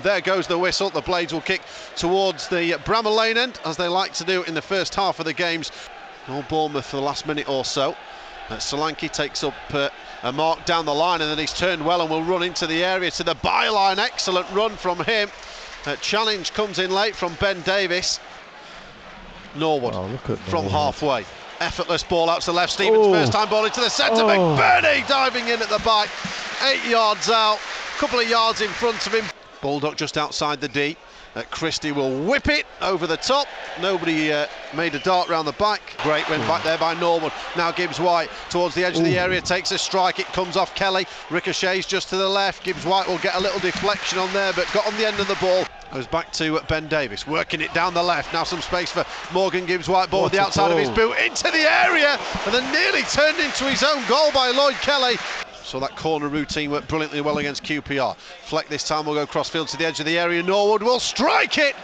There goes the whistle. The Blades will kick towards the Bramall Lane end, as they like to do in the first half of the games. All Bournemouth for the last minute or so. Solanke takes up a mark down the line, and then he's turned well and will run into the area to the byline. Excellent run from him. Challenge comes in late from Ben Davies. Norwood from halfway. Effortless ball out to the left. Stevens first time ball into the centre. McBurney diving in at the back. 8 yards out. Couple of yards in front of him. Baldock just outside the D. Christie will whip it over the top. Nobody made a dart round the back. Great win back there by Norwood. Now Gibbs-White towards the edge of the area, takes a strike. It comes off Kelly. Ricochets just to the left. Gibbs-White will get a little deflection on there, but got on the end of the ball. Goes back to Ben Davies, working it down the left. Now some space for Morgan Gibbs-White. Ball with the outside of his boot into the area, and then nearly turned into his own goal by Lloyd Kelly. So that corner routine worked brilliantly well against QPR. Fleck this time will go crossfield to the edge of the area. Norwood will strike it.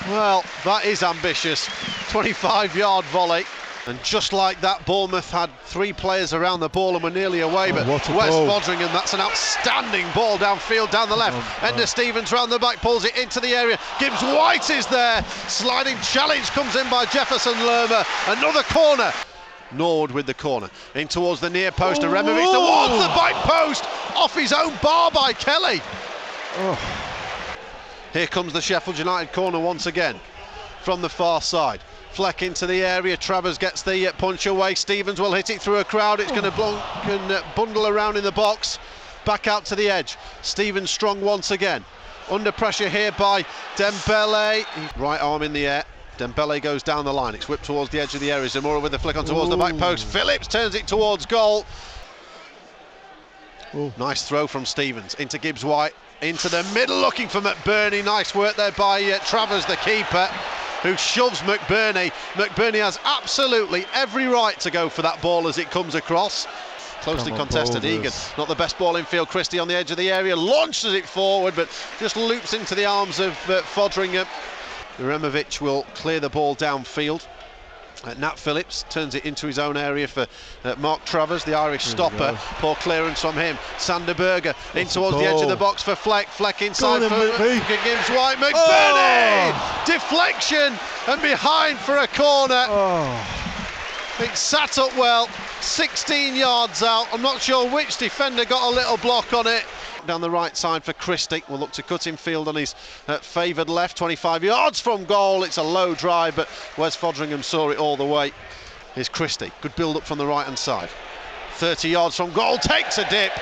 Well, that is ambitious. 25-yard volley. And just like that, Bournemouth had 3 players around the ball and were nearly away. But West Fodringham, that's an outstanding ball downfield, down the left. Ender Stevens round the back, pulls it into the area. Gibbs-White is there. Sliding challenge comes in by Jefferson Lerma. Another corner. Norwood with the corner, in towards the near post, and Removich towards the back post, off his own bar by Kelly. Here comes the Sheffield United corner once again, from the far side. Fleck into the area, Travers gets the punch away, Stevens will hit it through a crowd, it's going to bundle around in the box, back out to the edge. Stevens strong once again, under pressure here by Dembele, right arm in the air. Dembele goes down the line, it's whipped towards the edge of the area. Zamora with the flick on towards the back post. Phillips turns it towards goal. Nice throw from Stevens into Gibbs-White, into the middle looking for McBurney. Nice work there by Travers, the keeper, who shoves McBurney. McBurney has absolutely every right to go for that ball as it comes across. Closely contested. Egan, not the best ball in field. Christie on the edge of the area, launches it forward, but just loops into the arms of Fodringham. Removich will clear the ball downfield. Nat Phillips turns it into his own area for Mark Travers, the Irish stopper. Poor clearance from him. Sander Berger in towards the edge of the box for Fleck. Fleck inside for Gibbs-White. McBurney! Deflection and behind for a corner. It sat up well, 16 yards out. I'm not sure which defender got a little block on it. Down the right side for Christie, will look to cut in field on his favoured left, 25 yards from goal. It's a low drive, but Wes Fodringham saw it all the way. Here's Christie, good build up from the right hand side, 30 yards from goal, takes a dip.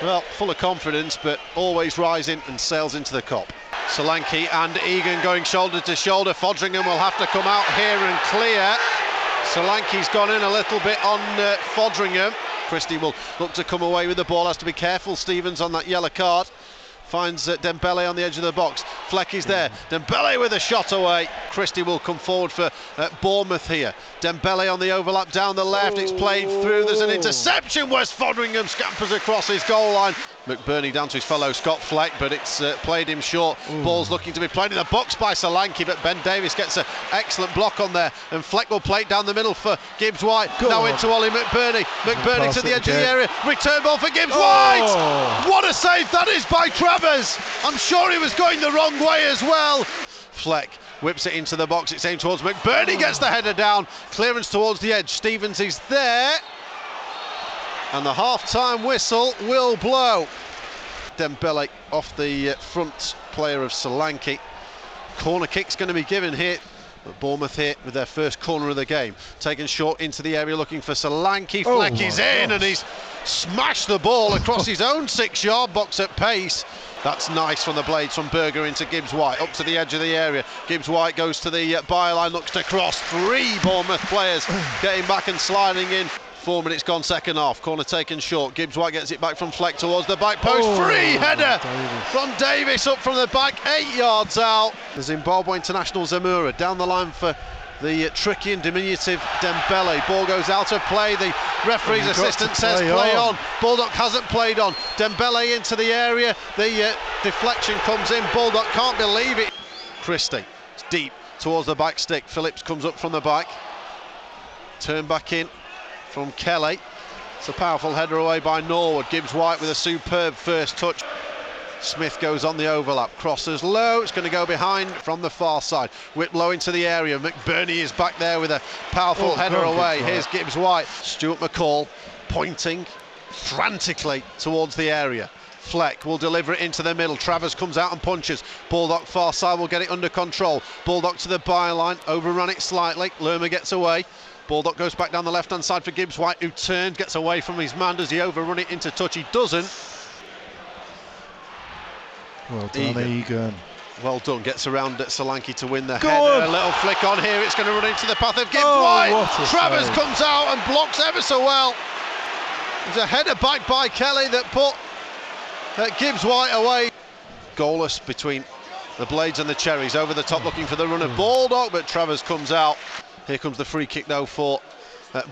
Well, full of confidence, but always rising and sails into the cop. Solanke and Egan going shoulder to shoulder. Fodringham will have to come out here and clear. Solanke's gone in a little bit on Fodringham. Christie will look to come away with the ball, has to be careful. Stevens on that yellow card. Finds Dembele on the edge of the box. Fleck is there. Dembele with a shot away. Christie will come forward for Bournemouth here. Dembele on the overlap down the left. It's played through. There's an interception. West Fodringham scampers across his goal line. McBurney down to his fellow Scott Fleck, but it's played him short. Ball's looking to be played in the box by Solanke, but Ben Davies gets an excellent block on there, and Fleck will play it down the middle for Gibbs-White. Now into Ollie McBurney. McBurney to the edge of the area. Return ball for Gibbs-White. What a save that is by Travers. I'm sure he was going the wrong way as well. Fleck whips it into the box. It's aimed towards McBurney. Gets the header down. Clearance towards the edge. Stevens is there. And the half-time whistle will blow. Dembele off the front player of Solanke. Corner kick's going to be given here. But Bournemouth here with their first corner of the game. Taken short into the area looking for Solanke. Fleck is in and he's smashed the ball across his own 6-yard box at pace. That's nice from the Blades, from Berger into Gibbs-White, up to the edge of the area. Gibbs-White goes to the byline, looks to cross. 3 Bournemouth players getting back and sliding in. 4 minutes gone second half, corner taken short. Gibbs-White gets it back from Fleck towards the back post. Free header from Davies up from the back, 8 yards out. The Zimbabwe international Zamora down the line for the tricky and diminutive Dembele. Ball goes out of play. The referee's assistant says play on. Baldock hasn't played on. Dembele into the area. The deflection comes in. Baldock can't believe it. Christie, it's deep towards the back stick. Phillips comes up from the back. Turn back in from Kelly. It's a powerful header away by Norwood. Gibbs-White with a superb first touch. Smith goes on the overlap, crosses low, it's going to go behind from the far side. Whip low into the area, McBurney is back there with a powerful header away. Here's Gibbs White. Stuart McCall pointing frantically towards the area. Fleck will deliver it into the middle. Travers comes out and punches. Baldock far side will get it under control. Baldock to the byline, overrun it slightly. Lerma gets away. Baldock goes back down the left hand side for Gibbs White, who turns, gets away from his man. Does he overrun it into touch? He doesn't. Well done, Egan. Well done, gets around Solanke to win the header. A little flick on here, it's going to run into the path of Gibbs White. Travers comes out and blocks ever so well. There's a header back by Kelly that put Gibbs White away. Goalless between the Blades and the Cherries, over the top looking for the run of Baldock, but Travers comes out. Here comes the free kick though for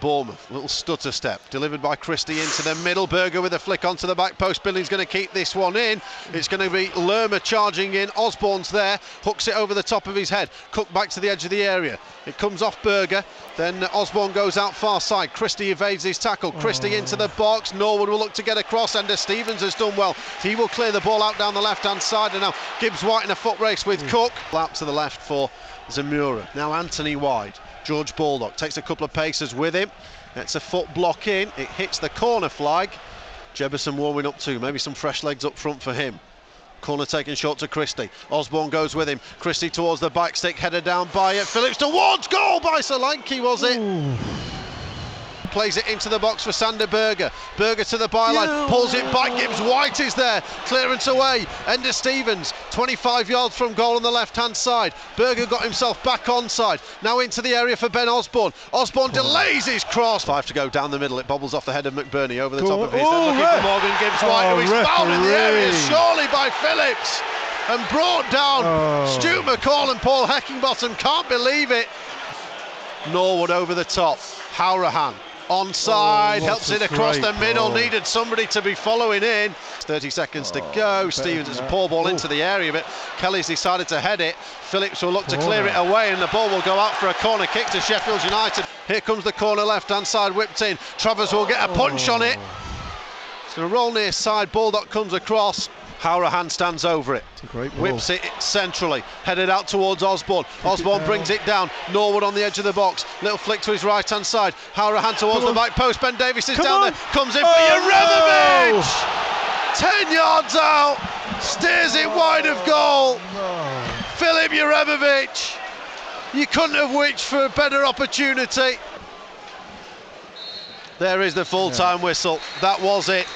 Bournemouth. Little stutter step delivered by Christie into the middle. Berger with a flick onto the back post. Billing's going to keep this one in. It's going to be Lerma charging in. Osborne's there, hooks it over the top of his head. Cook back to the edge of the area. It comes off Berger. Then Osborne goes out far side. Christie evades his tackle. Christie into the box. Norwood will look to get across. Ender Stevens has done well. He will clear the ball out down the left hand side. And now Gibbs White in a foot race with Cook. Out to the left for Zamora. Now Anthony wide. George Baldock takes a couple of paces with him. It's a foot block in. It hits the corner flag. Jebberson warming up too. Maybe some fresh legs up front for him. Corner taken short to Christie. Osborne goes with him. Christie towards the back stick. Headed down by it. Phillips towards goal by Solanke, was it? Ooh. Plays it into the box for Sander Berger. Berger to the byline, pulls it back. Gibbs White is there. Clearance away. Ender Stevens, 25 yards from goal on the left-hand side. Berger got himself back onside. Now into the area for Ben Osborne. Osborne delays his cross. 5 to go down the middle. It bobbles off the head of McBurney over the top of his head. Looking for Morgan Gibbs White, who is fouled in the area, surely by Phillips. And brought down. Stu McCall and Paul Heckingbottom can't believe it. Norwood over the top. Howrahan. Onside, helps it across the middle, needed somebody to be following in. 30 seconds to go. Stevens, it's a poor ball into the area, but Kelly's decided to head it. Phillips will look to clear it away, and the ball will go out for a corner kick to Sheffield United. Here comes the corner left-hand side, whipped in. Travers will get a punch on it. It's going to roll near side, Baldock comes across. Howrahan stands over it, whips it centrally, headed out towards Osborne. Osborne brings it down. Norwood on the edge of the box, little flick to his right hand side. Howrahan towards the back post. Ben Davies is down there, comes in for Jeremovic. 10 yards out, steers it wide of goal. Filip Jeremovic, you couldn't have wished for a better opportunity. There is the full-time whistle. That was it.